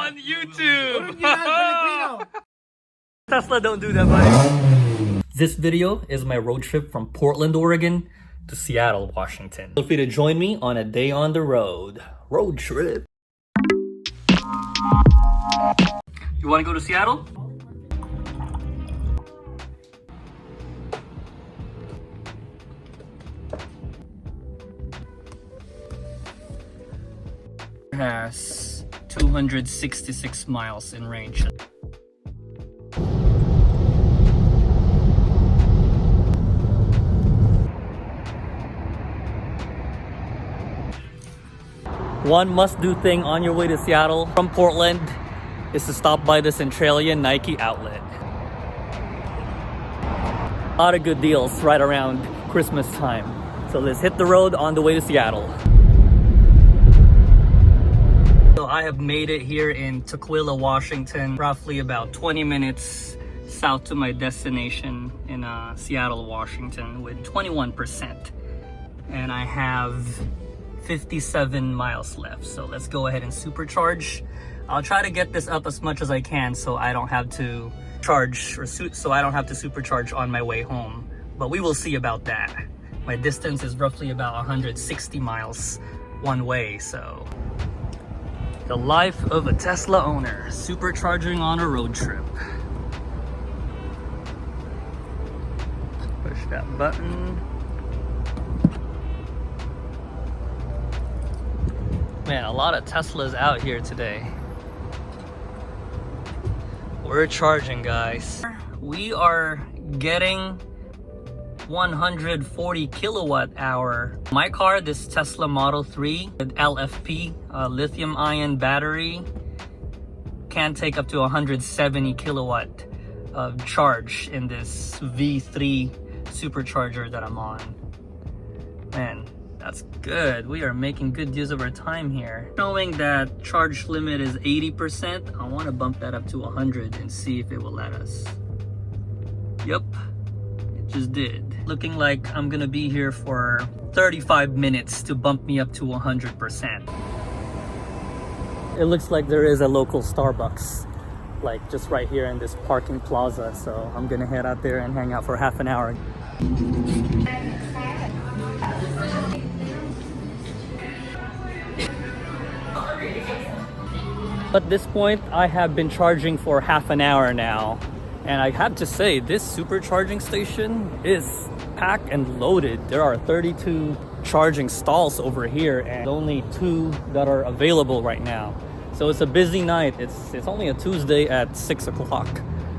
on YouTube. Tesla don't do that, buddy. This video is my road trip from Portland, Oregon to Seattle, Washington. Feel free to join me on a day on the road. Road trip. You want to go to Seattle? Has 266 miles in range. One must-do thing on your way to Seattle from Portland is to stop by the Centralia Nike outlet. A lot of good deals right around Christmas time. So let's hit the road on the way to Seattle. So I have made it here in Tukwila, Washington, roughly about 20 minutes south to my destination in Seattle, Washington, with 21%. And I have 57 miles left. So let's go ahead and supercharge. I'll try to get this up as much as I can so I don't have to charge or so I don't have to supercharge on my way home. But we will see about that. My distance is roughly about 160 miles one way, so. The life of a Tesla owner, supercharging on a road trip. Push that button. Man, a lot of Teslas out here today. We're charging, guys. We are getting 140 kilowatt hour. My car, this Tesla Model 3 with LFP, lithium ion battery, can take up to 170 kilowatt of charge in this V3 supercharger that I'm on. Man, that's good. We are making good use of our time here. Knowing that charge limit is 80%, I want to bump that up to 100 and see if it will let us. Yep. Just did. Looking like I'm gonna be here for 35 minutes to bump me up to 100%. It looks like there is a local Starbucks, like just right here in this parking plaza. So I'm gonna head out there and hang out for half an hour. At this point, I have been charging for half an hour now. And I have to say, this supercharging station is packed and loaded. There are 32 charging stalls over here and only 2 that are available right now. So it's a busy night. It's only a Tuesday at 6 o'clock.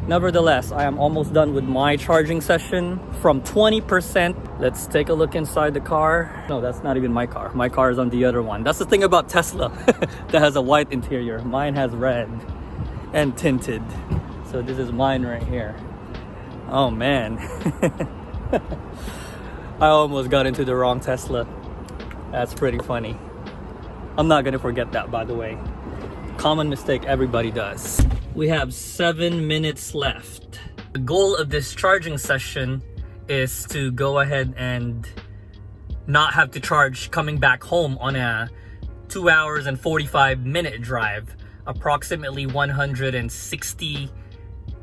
Nevertheless, I am almost done with my charging session from 20%. Let's take a look inside the car. No, that's not even my car. My car is on the other one. That's the thing about Tesla that has a white interior. Mine has red and tinted. So this is mine right here. Oh man. I almost got into the wrong Tesla. That's pretty funny. I'm not gonna forget that, by the way. Common mistake everybody does. We have 7 minutes left. The goal of this charging session is to go ahead and not have to charge coming back home on a 2 hours and 45-minute drive, approximately 160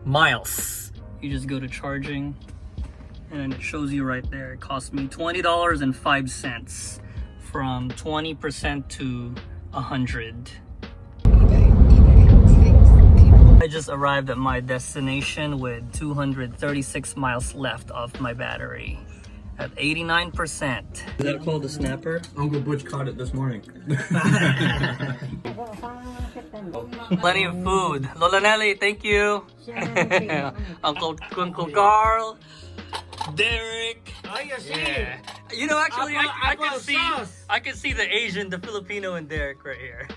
miles. You just go to charging and it shows you right there. It cost me $20.05 from 20% to 100. I just arrived at my destination with 236 miles left of my battery at 89%. Is that called a snapper? Uncle Butch caught it this morning. Plenty of food. Lola Nelly, thank you. Uncle Carl, Derek. Oh, you see? Yeah. You know, actually, I can see the Asian, the Filipino in Derek right here.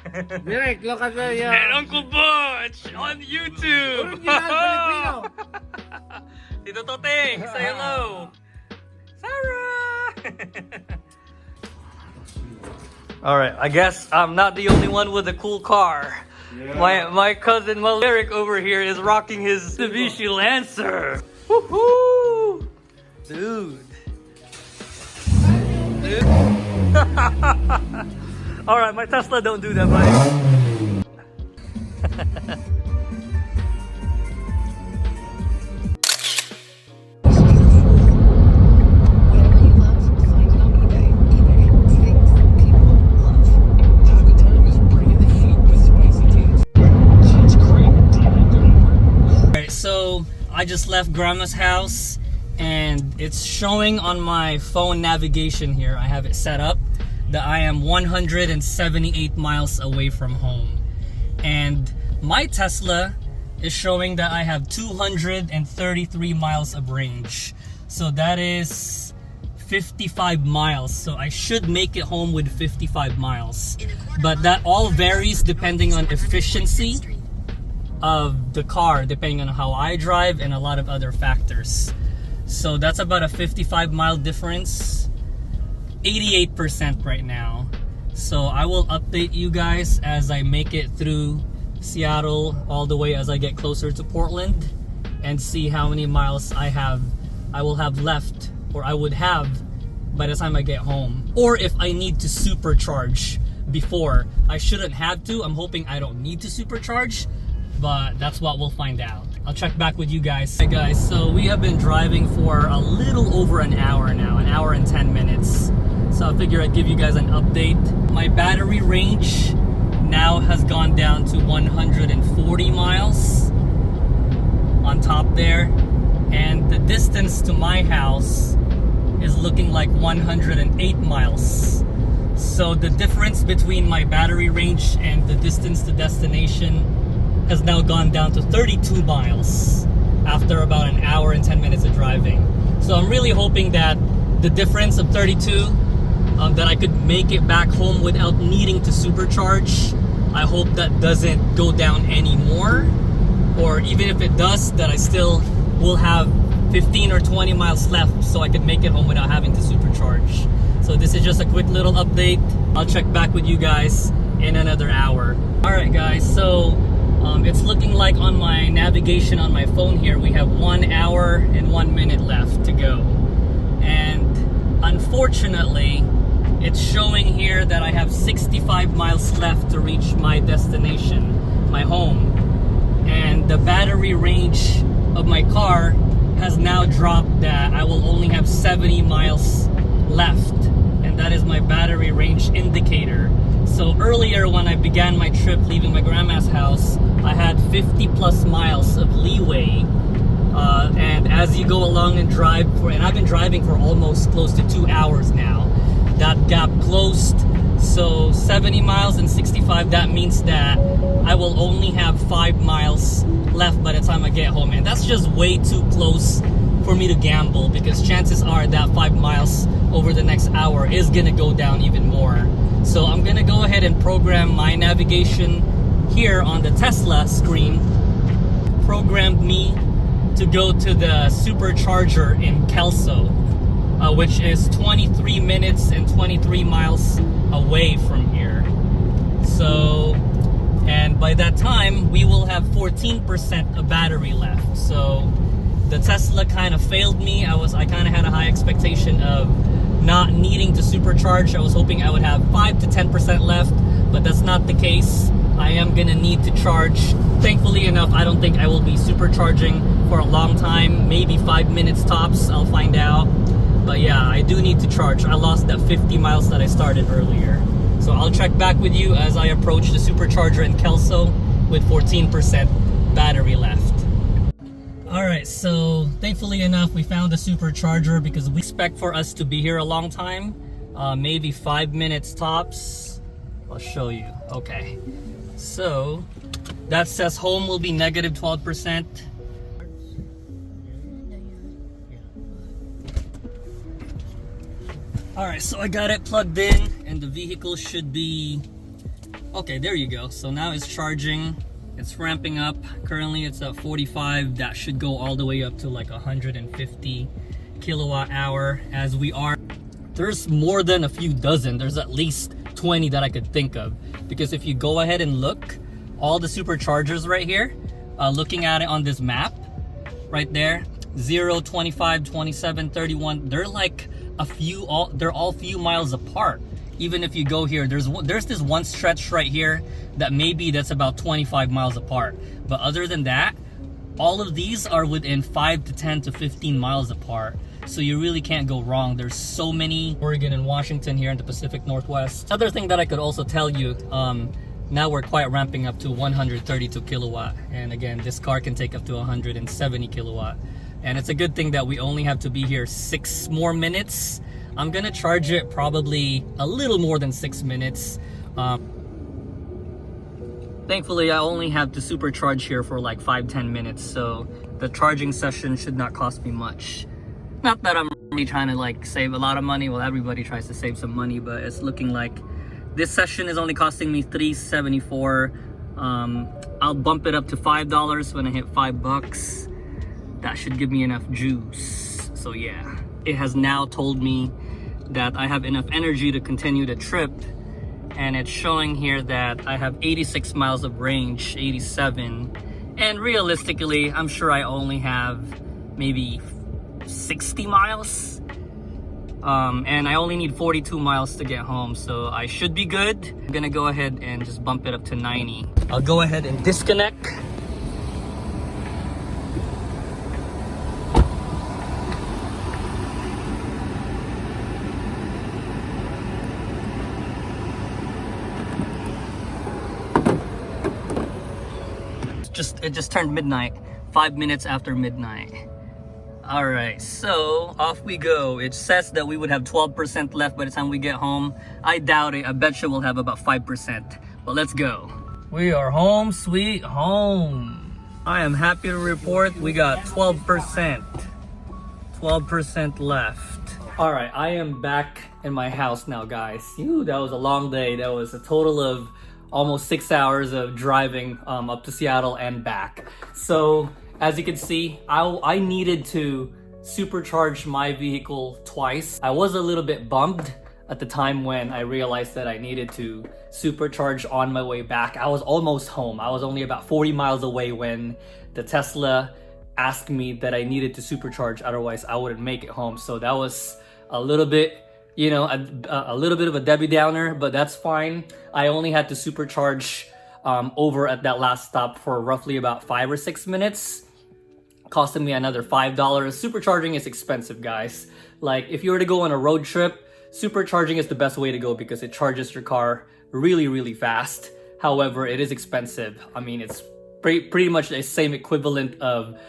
Derek, look at the And Uncle Butch on YouTube. Filipino. Tito Toteng, say hello. Sarah. All right, I guess I'm not the only one with a cool car. Yeah. My cousin Derek over here is rocking his Mitsubishi Lancer. Woohoo! Dude. All right, my Tesla don't do that, buddy. Alright, so I just left Grandma's house and it's showing on my phone navigation here. I have it set up that I am 178 miles away from home. And my Tesla is showing that I have 233 miles of range. So that is 55 miles. So I should make it home with 55 miles. But that all varies depending on efficiency of the car, depending on how I drive and a lot of other factors. So that's about a 55 mile difference. 88% right now. So I will update you guys as I make it through Seattle all the way as I get closer to Portland and see how many miles I will have left, or I would have by the time I get home, or if I need to supercharge before. I shouldn't have to. I'm hoping I don't need to supercharge, but that's what we'll find out. I'll check back with you guys. Hey guys, so we have been driving for a little over an hour now, an hour and 10 minutes. So I figure I'd give you guys an update. My battery range now has gone down to 140 miles on top there. And the distance to my house is looking like 108 miles. So the difference between my battery range and the distance to destination has now gone down to 32 miles after about an hour and 10 minutes of driving. So I'm really hoping that the difference of 32, that I could make it back home without needing to supercharge. I hope that doesn't go down anymore, or even if it does, that I still will have 15 or 20 miles left so I could make it home without having to supercharge. So this is just a quick little update. I'll check back with you guys in another hour. Alright guys, so it's looking like on my navigation on my phone here, we have 1 hour and 1 minute left to go. And unfortunately, it's showing here that I have 65 miles left to reach my destination, my home. And the battery range of my car has now dropped that I will only have 70 miles left. And that is my battery range indicator. So earlier when I began my trip leaving my grandma's house, I had 50 plus miles of leeway. And as you go along and drive and I've been driving for almost close to 2 hours now, that gap closed. So 70 miles and 65, that means that I will only have 5 miles left by the time I get home. And that's just way too close for me to gamble, because chances are that 5 miles over the next hour is gonna go down even more. So I'm gonna go ahead and program my navigation here on the Tesla screen. Programmed me to go to the Supercharger in Kelso, which is 23 minutes and 23 miles away from here. So, and by that time, we will have 14% of battery left. So the Tesla kind of failed me. I kind of had a high expectation of not needing to supercharge. I was hoping I would have 5 to 10% left, but that's not the case. I am gonna need to charge. Thankfully enough, I don't think I will be supercharging for a long time, maybe 5 minutes tops, I'll find out. But yeah, I do need to charge. I lost that 50 miles that I started earlier. So I'll check back with you as I approach the Supercharger in Kelso with 14% battery left. Alright, so thankfully enough, we found the Supercharger, because we expect for us to be here a long time, maybe 5 minutes tops. I'll show you. Okay, so that says home will be negative 12%. Alright, so I got it plugged in and the vehicle should be... Okay, there you go. So now it's charging. It's ramping up. Currently it's at 45. That should go all the way up to like 150 kilowatt hour as we are. There's more than a few dozen. There's at least 20 that I could think of. Because if you go ahead and look, all the superchargers right here, looking at it on this map, right there, 0, 25, 27, 31, they're like they're all few miles apart. even if you go here, there's this one stretch right here that maybe that's about 25 miles apart. But other than that, all of these are within 5 to 10 to 15 miles apart. So you really can't go wrong. There's so many Oregon and Washington here in the Pacific Northwest. Other thing that I could also tell you, now we're quite ramping up to 132 kilowatt. And again, this car can take up to 170 kilowatt. And it's a good thing that we only have to be here 6 more minutes. I'm gonna charge it probably a little more than 6 minutes. Thankfully, I only have to supercharge here for like 5-10 minutes. So the charging session should not cost me much. Not that I'm really trying to like save a lot of money. Well, everybody tries to save some money, but it's looking like this session is only costing me $3.74. I'll bump it up to $5 when I hit $5. That should give me enough juice. So yeah, it has now told me that I have enough energy to continue the trip. And it's showing here that I have 86 miles of range, 87. And realistically, I'm sure I only have maybe 60 miles. And I only need 42 miles to get home, so I should be good. I'm gonna go ahead and just bump it up to 90. I'll go ahead and disconnect. It just turned midnight, 5 minutes after midnight. All right, so off we go. It says that we would have 12% left by the time we get home. I doubt it. I bet you we'll have about 5%, but let's go. We are home sweet home. I am happy to report we got 12%. 12% left. All right, I am back in my house now, guys. Phew, that was a long day. That was a total of almost 6 hours of driving up to Seattle and back. So as you can see, I needed to supercharge my vehicle twice. I was a little bit bummed at the time when I realized that I needed to supercharge on my way back. I was almost home. I was only about 40 miles away when the Tesla asked me that I needed to supercharge, otherwise I wouldn't make it home. So that was a little bit, you know, a little bit of a Debbie Downer, but that's fine. I only had to supercharge over at that last stop for roughly about 5 or 6 minutes, costing me another $5. Supercharging is expensive, guys. Like, if you were to go on a road trip, supercharging is the best way to go because it charges your car really, really fast. However, it is expensive. I mean, it's pretty much the same equivalent of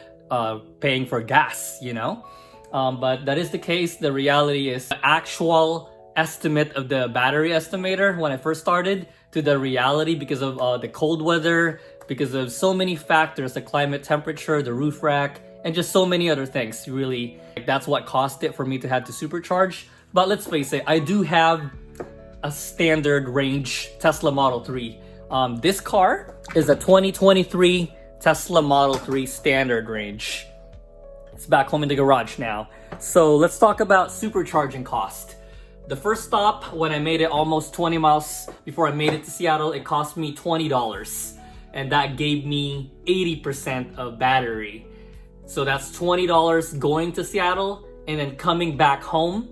paying for gas, you know? But that is the case. The reality is the actual estimate of the battery estimator when I first started to the reality, because of the cold weather, because of so many factors, the climate, temperature, the roof rack, and just so many other things. Really, that's what cost it for me to have to supercharge. But let's face it, I do have a standard range Tesla Model 3. This car is a 2023 Tesla Model 3 standard range. It's back home in the garage now. So let's talk about supercharging cost. The first stop, when I made it almost 20 miles before I made it to Seattle, it cost me $20. And that gave me 80% of battery. So that's $20 going to Seattle, and then coming back home,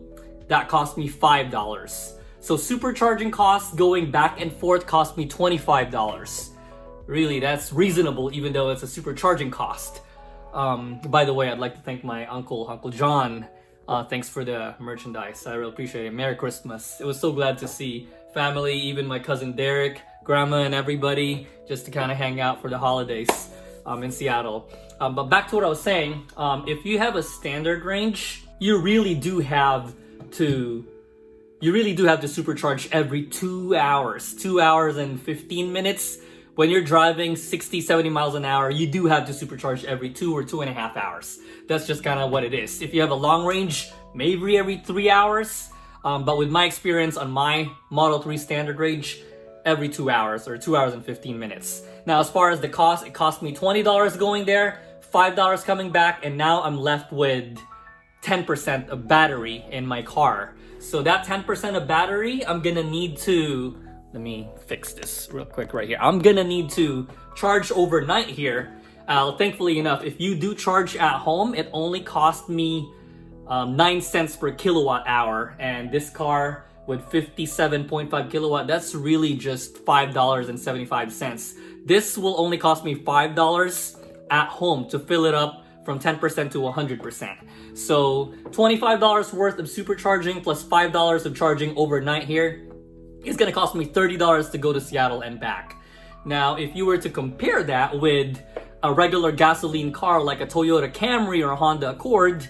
that cost me $5. So supercharging costs going back and forth cost me $25. Really, that's reasonable even though it's a supercharging cost. By the way, I'd like to thank my Uncle John. Thanks for the merchandise. I really appreciate it. Merry Christmas. It was so glad to see family, even my cousin Derek, grandma, and everybody, just to kind of hang out for the holidays in Seattle. But back to what I was saying, if you have a standard range, you really do have to supercharge every 2 hours, 2 hours and 15 minutes. When you're driving 60, 70 miles an hour, you do have to supercharge every 2 or 2.5 hours. That's just kind of what it is. If you have a long range, maybe every 3 hours. But with my experience on my Model 3 standard range, every 2 hours or 2 hours and 15 minutes. Now, as far as the cost, it cost me $20 going there, $5 coming back, and now I'm left with 10% of battery in my car. So that 10% of battery, I'm gonna need to, let me fix this real quick right here. I'm gonna need to charge overnight here. Thankfully enough, if you do charge at home, it only cost me 9 cents per kilowatt hour. And this car with 57.5 kilowatt, that's really just $5.75. This will only cost me $5 at home to fill it up from 10% to 100%. So $25 worth of supercharging plus $5 of charging overnight here is gonna cost me $30 to go to Seattle and back. Now, if you were to compare that with a regular gasoline car like a Toyota Camry or a Honda Accord,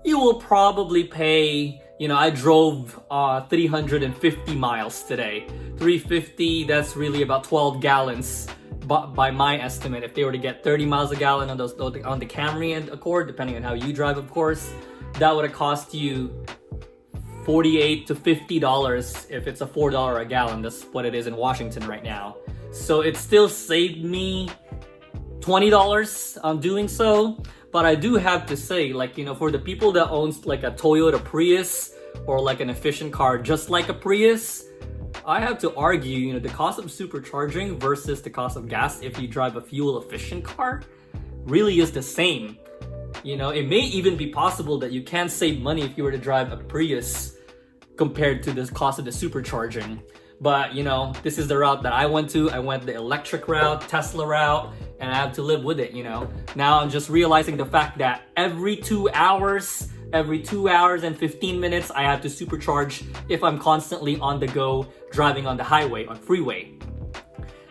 you will probably pay, I drove 350 miles today. 350, that's really about 12 gallons by my estimate. If they were to get 30 miles a gallon on the Camry and Accord, depending on how you drive, of course, that would have cost you $48 to $50 if it's a $4 a gallon. That's what it is in Washington right now. So it still saved me $20 on doing so. But I do have to say, for the people that owns like a Toyota Prius or like an efficient car just like a Prius, I have to argue, the cost of supercharging versus the cost of gas if you drive a fuel efficient car really is the same. It may even be possible that you can save money if you were to drive a Prius compared to the cost of the supercharging. But, this is the route that I went to. I went the electric route, Tesla route, and I have to live with it, Now I'm just realizing the fact that every 2 hours and 15 minutes, I have to supercharge if I'm constantly on the go, driving on the highway, on freeway.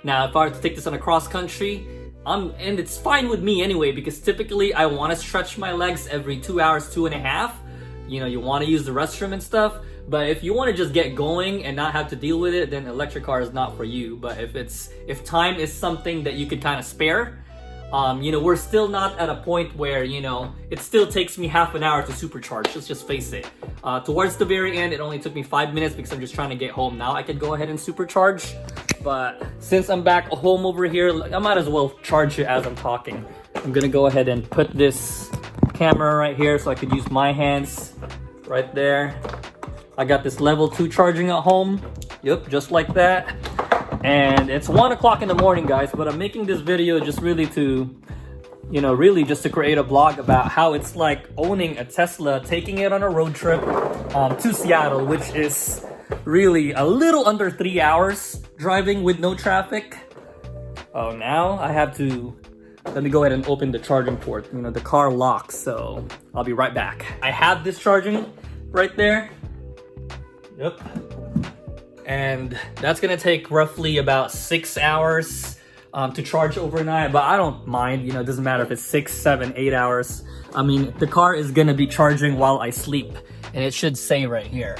Now, if I were to take this on a cross country, and it's fine with me anyway, because typically I want to stretch my legs every 2 hours, 2.5. You want to use the restroom and stuff. But if you want to just get going and not have to deal with it, then electric car is not for you. But if time is something that you could kind of spare, we're still not at a point where, it still takes me half an hour to supercharge. Let's just face it. Towards the very end, it only took me 5 minutes because I'm just trying to get home. Now I can go ahead and supercharge. But since I'm back home over here, I might as well charge it as I'm talking. I'm gonna go ahead and put this camera right here so I could use my hands right there. I got this level 2 charging at home. Yep, just like that. And it's 1 o'clock in the morning, guys, but I'm making this video just really to, just to create a blog about how it's like owning a Tesla, taking it on a road trip to Seattle, which is really a little under 3 hours driving with no traffic. Oh, now I have to, let me go ahead and open the charging port. The car locks, so I'll be right back. I have this charging right there. Yep. And that's gonna take roughly about 6 hours to charge overnight, but I don't mind, it doesn't matter if it's 6, 7, 8 hours. I mean, the car is gonna be charging while I sleep, and it should say right here.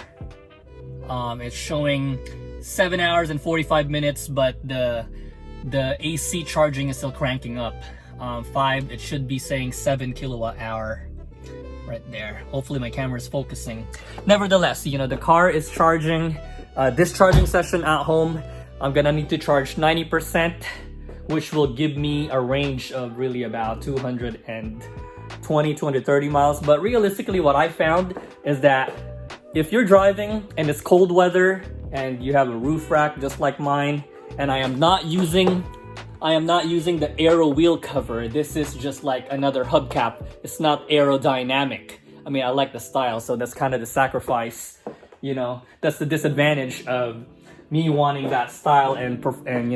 It's showing 7 hours and 45 minutes, but the AC charging is still cranking up. It should be saying 7 kilowatt hour. Right there. Hopefully my camera is focusing. Nevertheless, the car is charging. This charging session at home, I'm gonna need to charge 90%, which will give me a range of really about 220, 230 miles. But realistically, what I found is that if you're driving and it's cold weather and you have a roof rack just like mine, and I am not using the aero wheel cover. This is just like another hubcap. It's not aerodynamic. I mean, I like the style, so that's kind of the sacrifice. That's the disadvantage of me wanting that style, and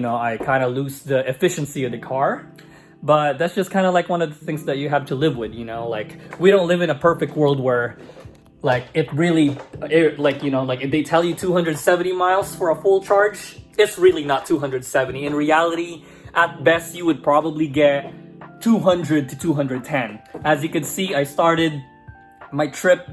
I kind of lose the efficiency of the car. But that's just kind of like one of the things that you have to live with. We don't live in a perfect world where, if they tell you 270 miles for a full charge, it's really not 270. In reality, at best, you would probably get 200 to 210. As you can see, I started my trip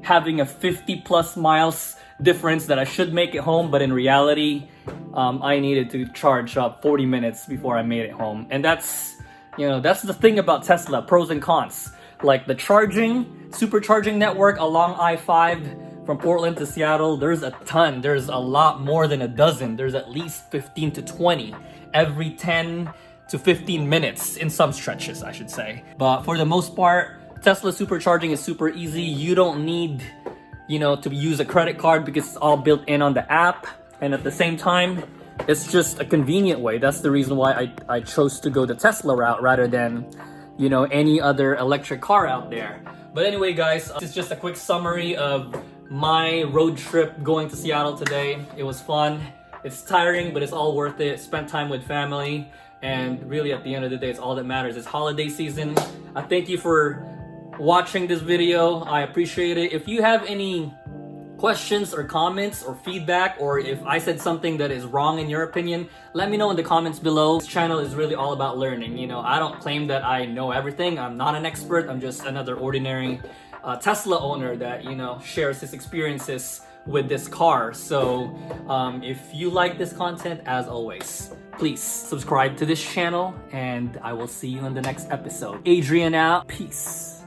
having a 50 plus miles difference that I should make it home, but in reality, I needed to charge up 40 minutes before I made it home. And that's the thing about Tesla, pros and cons. Like the supercharging network along I-5 from Portland to Seattle, there's a ton. There's a lot more than a dozen. There's at least 15 to 20 every 10 to 15 minutes in some stretches, I should say. But for the most part, Tesla supercharging is super easy. You don't need, to use a credit card because it's all built in on the app. And at the same time, it's just a convenient way. That's the reason why I chose to go the Tesla route rather than, any other electric car out there. But anyway, guys, this is just a quick summary of my road trip going to Seattle today. It was fun. It's tiring, but it's all worth it. Spent time with family, and really at the end of the day, it's all that matters. It's holiday season. I thank you for watching this video. I appreciate it. If you have any questions or comments or feedback, or if I said something that is wrong in your opinion, let me know in the comments below. This channel is really all about learning. You know, I don't claim that I know everything. I'm not an expert. I'm just another ordinary Tesla owner that, you know, shares his experiences with this car. So if you like this content, as always, please subscribe to this channel, and I will see you in the next episode. Adrian out. Peace.